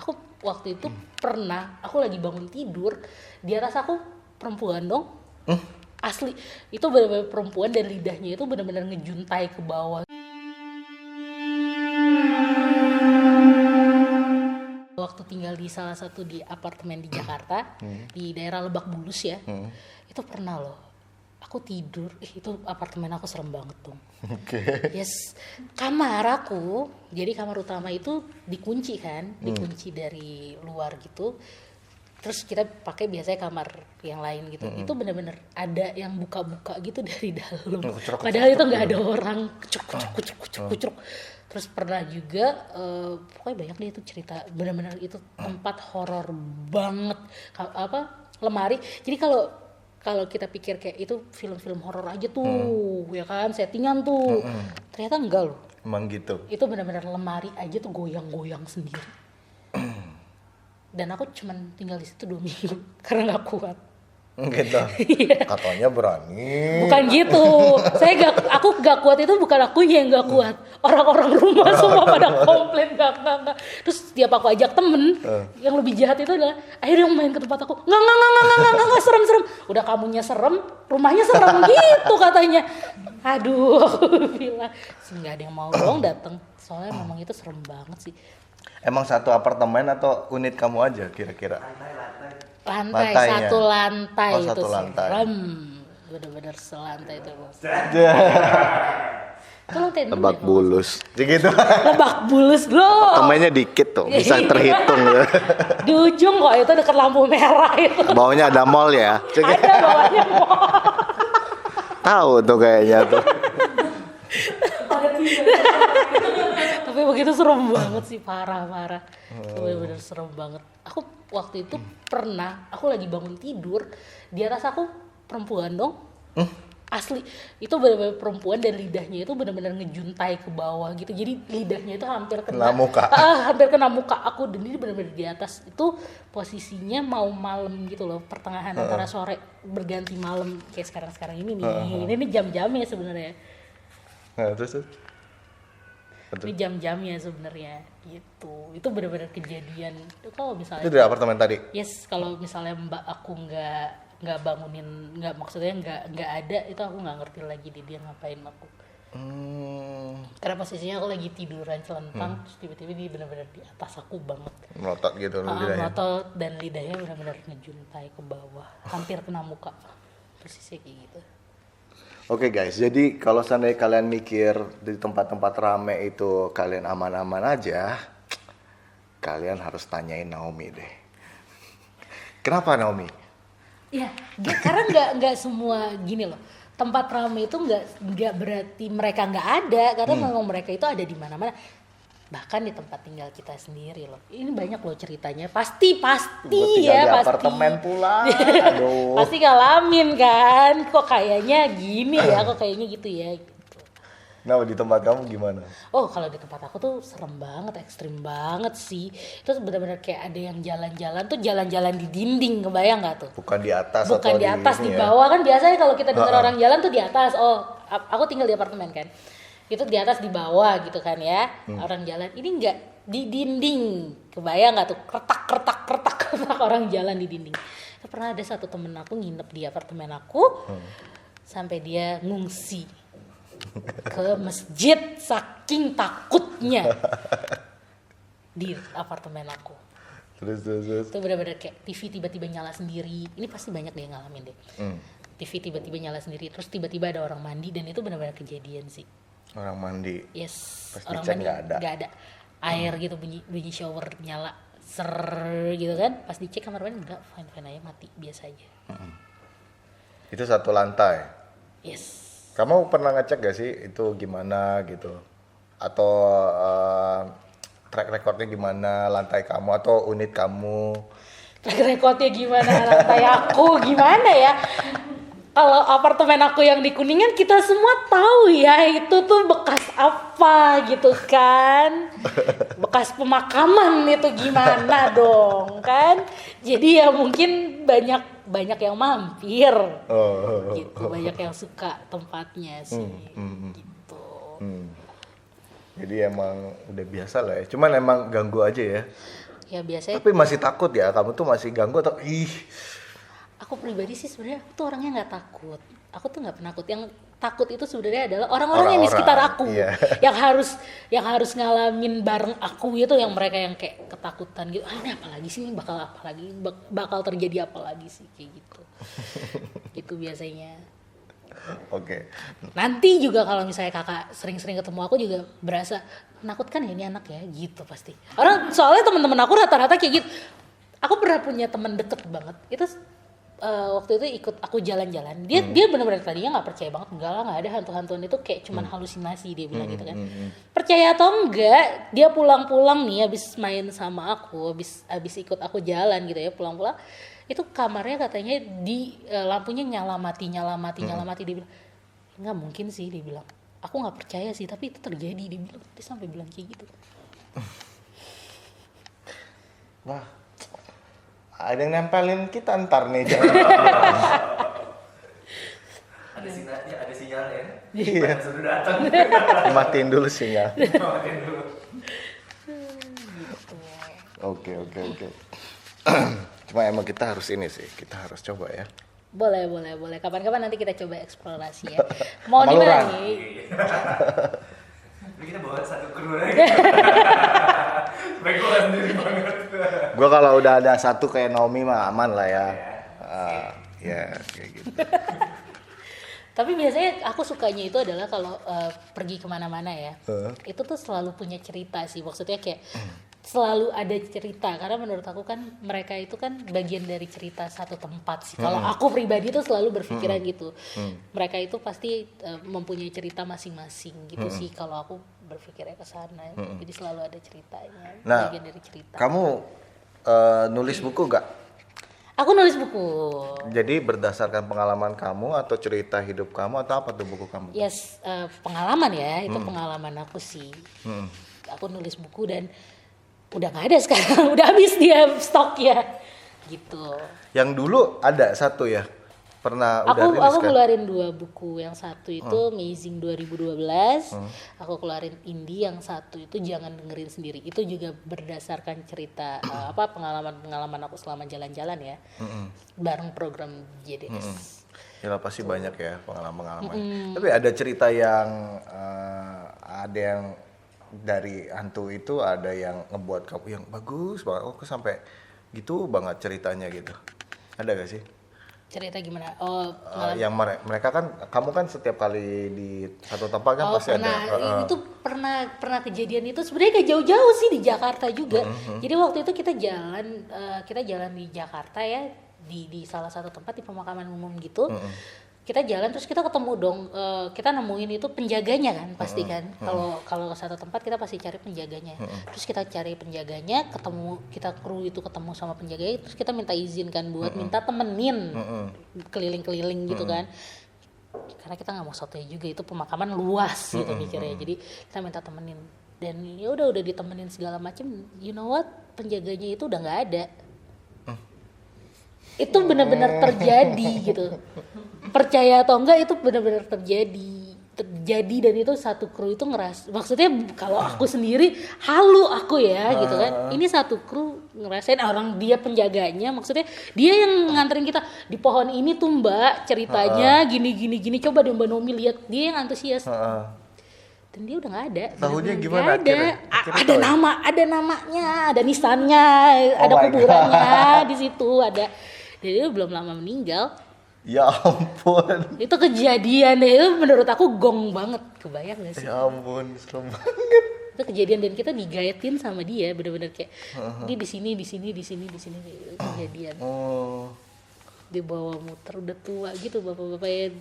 Aku waktu itu pernah, aku lagi bangun tidur, di atas aku perempuan dong. Asli, itu benar-benar perempuan dan lidahnya itu benar-benar ngejuntai ke bawah. Waktu tinggal di salah satu di apartemen di Jakarta, di daerah Lebak Bulus ya, itu pernah loh. Aku tidur, itu apartemen aku serem banget dong. Yes, kamar aku, jadi kamar utama itu dikunci kan, dikunci dari luar gitu. Terus kita pakai biasanya kamar yang lain gitu. Itu benar-benar ada yang buka-buka gitu dari dalam. Padahal itu nggak ada orang, kucuk. Terus pernah juga, pokoknya banyak deh itu cerita. Benar-benar itu tempat horor banget. Lemari. Jadi kalau kita pikir kayak itu film-film horor aja tuh, ya kan, settingan tuh. Ternyata enggak loh. Emang gitu. Itu benar-benar lemari aja tuh goyang-goyang sendiri. Dan aku cuman tinggal di situ 2 minggu karena nggak kuat. Gitu. Katanya berani. Bukan gitu. Aku nggak kuat itu bukan akunya yang nggak kuat. Orang-orang rumah semua pada komplain nggak. Terus tiap aku ajak temen, yang lebih jahat itu adalah, ayo dong main ke tempat aku. Nggak serem. Udah kamunya serem, rumahnya serem gitu katanya. Aduh, aku bilang sih nggak ada yang mau dong dateng. Soalnya memang itu serem banget sih. Emang satu apartemen atau unit kamu aja kira-kira? Lantai, satu lantai Oh, itu satu lantai. serem. Bener-bener selantai itu. Itu lantai 6 Lebak ya, Bulus. Gitu. Lebak Bulus bro. Apartemennya dikit tuh, bisa terhitung. Di ujung kok, itu dekat lampu merah itu. Bawahnya ada mall ya? Ada bawahnya mall. Tahu tuh kayaknya tuh. Tapi begitu serem banget sih, parah. Bener-bener serem banget. Aku waktu itu pernah, aku lagi bangun tidur, di atas aku perempuan dong. Asli, itu benar-benar perempuan dan lidahnya itu benar-benar ngejuntai ke bawah gitu. Jadi lidahnya itu hampir kena muka. Hampir kena muka aku, dan ini benar-benar di atas. Itu posisinya mau malam gitu loh, pertengahan antara sore berganti malam kayak sekarang ini nih. Ini jam-jamnya sebenarnya. Nah, terus. Ini jam-jamnya sebenarnya gitu. Itu benar-benar kejadian. Itu kalau misalnya Itu dari apartemen tadi? Yes, kalau misalnya mbak aku nggak bangunin, nggak, maksudnya nggak ada, itu aku nggak ngerti lagi dia ngapain aku. Karena posisinya aku lagi tiduran celentang, terus tiba-tiba dia benar-benar di atas aku banget. Melotot gitu lidahnya. Melotot dan lidahnya benar-benar ngejuntai ke bawah, hampir kena muka. Posisinya kayak gitu. Oke guys, jadi kalau seandainya kalian mikir di tempat-tempat rame itu kalian aman-aman aja, kalian harus tanyain Naomi deh. Kenapa Naomi? Ya, karena nggak semua gini loh. Tempat ramai itu nggak berarti mereka nggak ada, karena memang mereka itu ada di mana-mana. Bahkan di tempat tinggal kita sendiri loh. Ini banyak loh ceritanya. Pasti Tinggal ya, di pasti. apartemen pula. Aduh. Pasti ngalamin kan. Kok kayaknya gini ya, kok kayaknya gitu ya. Nah, di tempat kamu gimana? Oh, kalau di tempat aku tuh serem banget, ekstrim banget sih. Terus benar-benar kayak ada yang jalan-jalan di dinding, kebayang nggak tuh? Bukan di atas Bukan atau di atas, di ini bawah kan biasanya kalau kita dengar orang jalan tuh di atas. Oh, aku tinggal di apartemen kan. Itu di atas di bawah gitu kan ya. Orang jalan. Ini enggak di dinding. Kebayang nggak tuh? Kertak orang jalan di dinding. Pernah ada satu temen aku nginep di apartemen aku. Sampai dia ngungsi ke masjid saking takutnya di apartemen aku. Terus. Itu benar-benar kayak TV tiba-tiba nyala sendiri. Ini pasti banyak deh yang ngalamin deh. TV tiba-tiba nyala sendiri, terus tiba-tiba ada orang mandi, dan itu benar-benar kejadian sih. Orang mandi. Yes, Pas orang dicek mandi nggak ada. Air gitu, bunyi shower nyala ser gitu kan. Pas dicek kamar mandi enggak, fine aja, mati biasa aja. Itu satu lantai. Yes. Kamu pernah ngecek gak sih itu gimana gitu? Atau track recordnya gimana lantai kamu atau unit kamu? Track recordnya gimana lantai aku gimana ya? Kalau apartemen aku yang di Kuningan kita semua tahu ya, itu tuh bekas apa gitu kan. Bekas pemakaman itu gimana dong kan. Jadi ya mungkin banyak yang mampir. Gitu, banyak yang suka tempatnya sih. Gitu. Jadi emang udah biasa lah ya. Cuman emang ganggu aja ya. Ya biasanya. Tapi masih takut ya, kamu tuh masih ganggu atau ih? Aku pribadi sih sebenarnya aku tuh orangnya nggak takut. Aku tuh nggak penakut. Yang takut itu sebenarnya adalah orang-orang yang di sekitar aku, iya. yang harus ngalamin bareng aku itu, yang mereka yang kayak ketakutan gitu. Ah, ini apa lagi sih? Ini bakal apa lagi? Bakal terjadi apa lagi sih kayak gitu. Gitu biasanya. Oke. Nanti juga kalau misalnya kakak sering-sering ketemu aku juga berasa menakutkan ya ini anak ya gitu pasti. Soalnya teman-teman aku rata-rata kayak gitu. Aku pernah punya teman deket banget. Itu waktu itu ikut aku jalan-jalan. Dia benar-benar tadinya nggak percaya banget, enggak lah nggak ada hantu-hantuan itu, kayak cuman halusinasi dia bilang gitu kan. Percaya atau enggak, dia pulang-pulang nih habis main sama aku, habis ikut aku jalan gitu ya, pulang-pulang itu kamarnya katanya di lampunya nyala mati dia bilang nggak mungkin sih, dia bilang aku nggak percaya sih tapi itu terjadi, dia sampai bilang kayak gitu. Wah, ada yang nempelin kita ntar nih jangan. Ada sinyalnya. Iya. Sudah datang. Matiin dulu sinyal. Matiin dulu. Oke. Cuma emang kita harus ini sih, kita harus coba ya. Boleh. Kapan-kapan nanti kita coba eksplorasi ya. Mau di mana nih? Ini kita bawa satu kru lagi. Baik gue sendiri banget. Gue kalau udah ada satu kayak Naomi mah aman lah ya. Ya kayak gitu. Tapi biasanya aku sukanya itu adalah kalau pergi kemana-mana ya, itu tuh selalu punya cerita sih, maksudnya kayak selalu ada cerita, karena menurut aku kan mereka itu kan bagian dari cerita satu tempat sih. Kalau aku pribadi tuh selalu berpikiran gitu, mereka itu pasti mempunyai cerita masing-masing gitu sih. Kalau aku berpikirnya ke sana, jadi selalu ada ceritanya, bagian dari cerita. Kamu nulis buku gak? Aku nulis buku. Jadi berdasarkan pengalaman kamu atau cerita hidup kamu atau apa tuh buku kamu? Yes, pengalaman ya, itu pengalaman aku sih. Aku nulis buku dan udah nggak ada sekarang, udah habis dia stoknya, gitu. Yang dulu ada satu ya, pernah udah rilis Aku kan? keluarin 2 buku, yang satu itu Amazing 2012, aku keluarin Indie, yang satu itu Jangan Dengerin Sendiri. Itu juga berdasarkan cerita pengalaman aku selama jalan-jalan ya, bareng program JDS. Ya pasti banyak ya pengalaman. Tapi ada cerita yang ada yang dari hantu itu ada yang ngebuat kamu yang bagus banget. Oh, sampai gitu banget ceritanya gitu. Ada gak sih? Cerita gimana? Yang mereka kan, kamu kan setiap kali di satu tempat kan pasti ada. Itu pernah kejadian itu sebenarnya gak jauh-jauh sih, di Jakarta juga. Jadi waktu itu kita jalan di Jakarta ya, di salah satu tempat di pemakaman umum gitu. Kita jalan terus kita ketemu dong, kita nemuin itu penjaganya kan pasti kan. Kalau ke satu tempat kita pasti cari penjaganya. Terus kita cari penjaganya, kita kru itu ketemu sama penjaganya, terus kita minta izin kan buat minta temenin keliling-keliling gitu kan. Karena kita nggak mau sotoy juga, itu pemakaman luas gitu mikirnya. Jadi kita minta temenin, dan ya udah ditemenin segala macem. You know what, penjaganya itu udah nggak ada. Itu benar-benar terjadi gitu. Percaya atau enggak, itu benar-benar terjadi, dan itu satu kru itu maksudnya kalau aku sendiri halu aku ya gitu kan, ini satu kru ngerasain orang dia penjaganya, maksudnya dia yang nganterin kita di pohon ini tuh mbak, ceritanya gini, coba deh Mbak Nomi lihat, dia yang antusias. Dan dia udah nggak ada. Tahunya gimana? Ada namanya, ada nisannya, ada kuburannya di situ ada. Jadi dia belum lama meninggal. Ya ampun. Itu kejadian deh, itu menurut aku gong banget, kebayang gak sih? Ya ampun, serem banget. Itu kejadian, dan kita digaitin sama dia, bener-bener kayak dia di sini itu kejadian. Dia bawa muter, udah tua gitu bapak-bapaknya.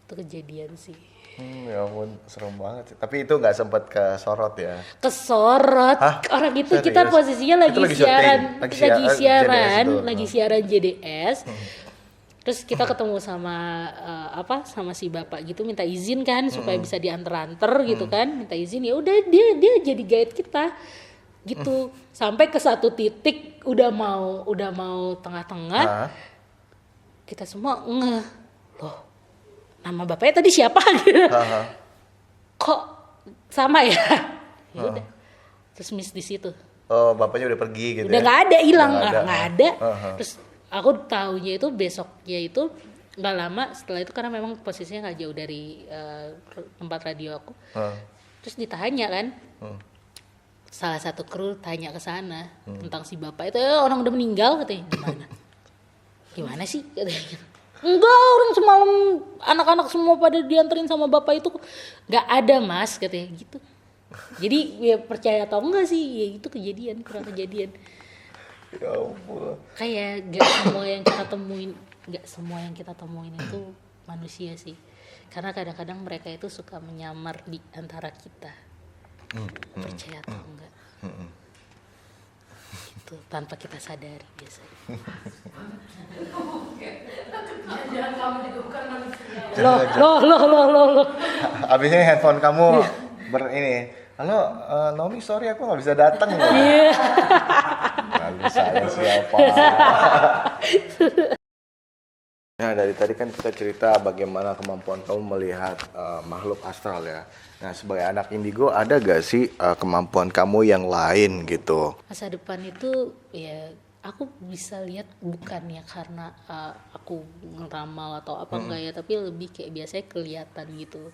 Itu kejadian sih. Ya ampun, serem banget sih. Tapi itu nggak sempat kesorot ya? Kesorot. Orang itu serius? kita posisinya lagi siaran JDS. Terus kita ketemu sama sama si bapak gitu, minta izin kan supaya bisa diantar-anter gitu kan, minta izin, ya udah dia jadi guide kita gitu. Sampai ke satu titik udah mau tengah-tengah, kita semua loh, nama bapaknya tadi siapa gitu. Kok sama ya? Ya udah. Terus miss di situ. Oh, bapaknya udah pergi gitu Udah ya? nggak ada, hilang, Udah nggak ada. Uh-huh. Terus aku tahunya itu besoknya itu nggak lama setelah itu, karena memang posisinya nggak jauh dari tempat radio aku. Terus ditanya kan, salah satu kru tanya ke sana tentang si bapak itu, orang udah meninggal katanya. Gimana sih katanya. Enggak, orang semalam anak-anak semua pada dianterin sama bapak itu. Nggak ada mas katanya gitu. Jadi ya percaya atau enggak sih, ya itu kejadian, kurang kejadian. Ya ampun. Kayak nggak semua yang kita temuin itu manusia sih, karena kadang-kadang mereka itu suka menyamar di antara kita. Percaya atau enggak, itu tanpa kita sadari biasanya. Loh. Abisnya handphone kamu ini. Halo, Naomi, sorry aku nggak bisa datang. Iya. Lalu saya siapa? Nah, dari tadi kan kita cerita bagaimana kemampuan kamu melihat makhluk astral ya. Nah, sebagai anak indigo, ada gak sih kemampuan kamu yang lain gitu? Masa depan itu ya aku bisa lihat bukannya karena aku ngeramal atau apa enggak ya, tapi lebih kayak biasanya kelihatan gitu.